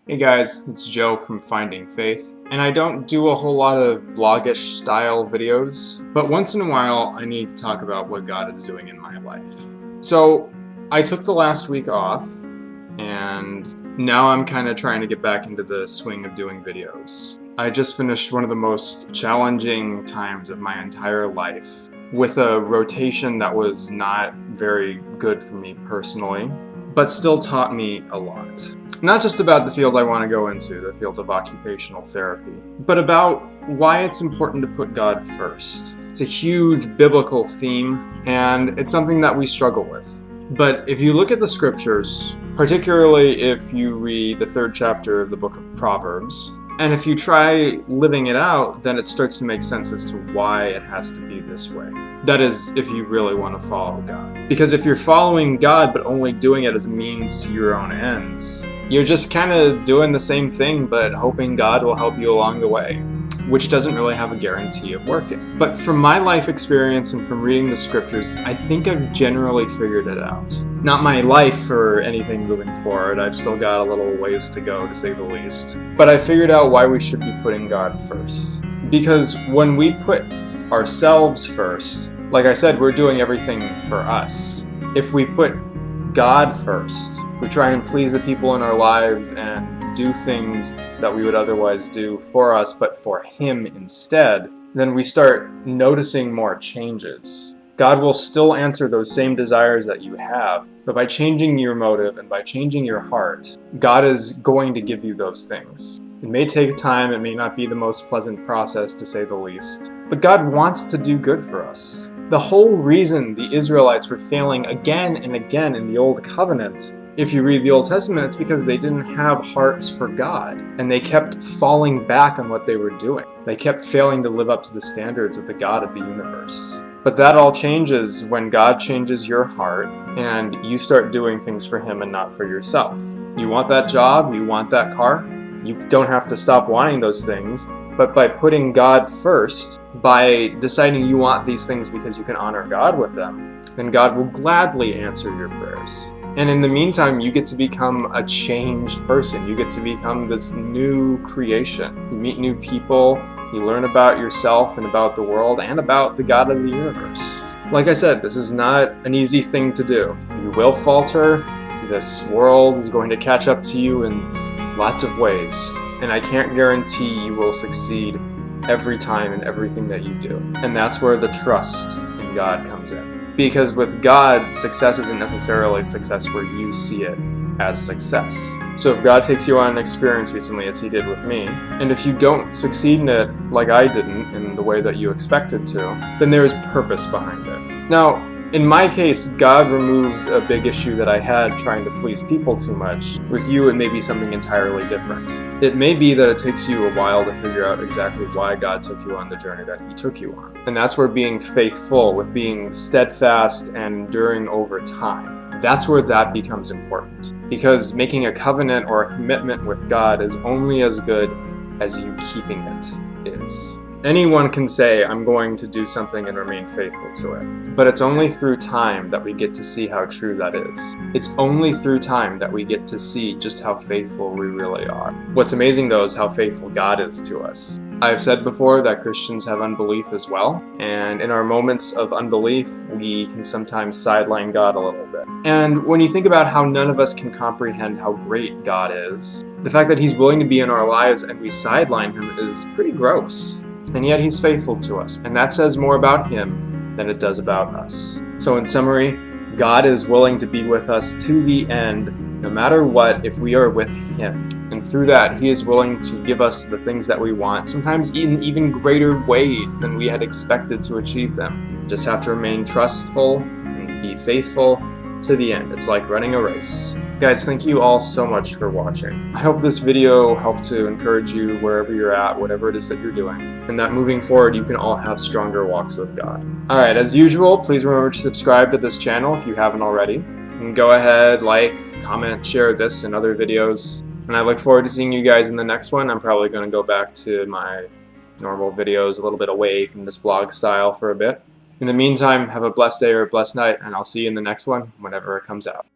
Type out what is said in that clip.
Hey guys, it's Joe from Finding Faith, and I don't do a whole lot of vlogish style videos, but once in a while I need to talk about what God is doing in my life. So I took the last week off, and now I'm kind of trying to get back into the swing of doing videos. I just finished one of the most challenging times of my entire life with a rotation that was not very good for me personally, but still taught me a lot. Not just about the field I want to go into, the field of occupational therapy, but about why it's important to put God first. It's a huge biblical theme, and it's something that we struggle with. But if you look at the scriptures, particularly if you read the 3rd chapter of the book of Proverbs, and if you try living it out, then it starts to make sense as to why it has to be this way. That is, if you really want to follow God. Because if you're following God but only doing it as a means to your own ends, you're just kind of doing the same thing but hoping God will help you along the way, which doesn't really have a guarantee of working. But from my life experience and from reading the scriptures, I think I've generally figured it out. Not my life or anything moving forward, I've still got a little ways to go, to say the least. But I figured out why we should be putting God first. Because when we put ourselves first, like I said, we're doing everything for us. If we put God first, if we try and please the people in our lives and do things that we would otherwise do for us but for Him instead, then we start noticing more changes. God will still answer those same desires that you have, but by changing your motive and by changing your heart, God is going to give you those things. It may take time, it may not be the most pleasant process to say the least, but God wants to do good for us. The whole reason the Israelites were failing again and again in the Old Covenant, if you read the Old Testament, it's because they didn't have hearts for God, and they kept falling back on what they were doing. They kept failing to live up to the standards of the God of the universe. But that all changes when God changes your heart and you start doing things for Him and not for yourself. You want that job, you want that car, you don't have to stop wanting those things, but by putting God first, by deciding you want these things because you can honor God with them, then God will gladly answer your prayers. And in the meantime, you get to become a changed person. You get to become this new creation. You meet new people, you learn about yourself and about the world and about the God of the universe. Like I said, this is not an easy thing to do. You will falter. This world is going to catch up to you in lots of ways. And I can't guarantee you will succeed every time in everything that you do. And that's where the trust in God comes in. Because with God, success isn't necessarily success where you see it as success. So if God takes you on an experience recently, as He did with me, and if you don't succeed in it like I didn't in the way that you expected to, then there is purpose behind it. Now, in my case, God removed a big issue that I had trying to please people too much. With you, it may be something entirely different. It may be that it takes you a while to figure out exactly why God took you on the journey that He took you on. And that's where being faithful, with being steadfast and enduring over time, that's where that becomes important. Because making a covenant or a commitment with God is only as good as you keeping it is. Anyone can say, I'm going to do something and remain faithful to it. But it's only through time that we get to see how true that is. It's only through time that we get to see just how faithful we really are. What's amazing though is how faithful God is to us. I've said before that Christians have unbelief as well, and in our moments of unbelief, we can sometimes sideline God a little bit. And when you think about how none of us can comprehend how great God is, the fact that He's willing to be in our lives and we sideline Him is pretty gross. And yet He's faithful to us, and that says more about Him than it does about us. So in summary, God is willing to be with us to the end, no matter what, if we are with Him. And through that, He is willing to give us the things that we want, sometimes in even greater ways than we had expected to achieve them. We just have to remain trustful and be faithful to the end. It's like running a race. Guys, thank you all so much for watching. I hope this video helped to encourage you wherever you're at, whatever it is that you're doing, and that moving forward you can all have stronger walks with God. Alright, as usual, please remember to subscribe to this channel if you haven't already. And go ahead, like, comment, share this and other videos. And I look forward to seeing you guys in the next one. I'm probably going to go back to my normal videos, a little bit away from this vlog style for a bit. In the meantime, have a blessed day or a blessed night, and I'll see you in the next one whenever it comes out.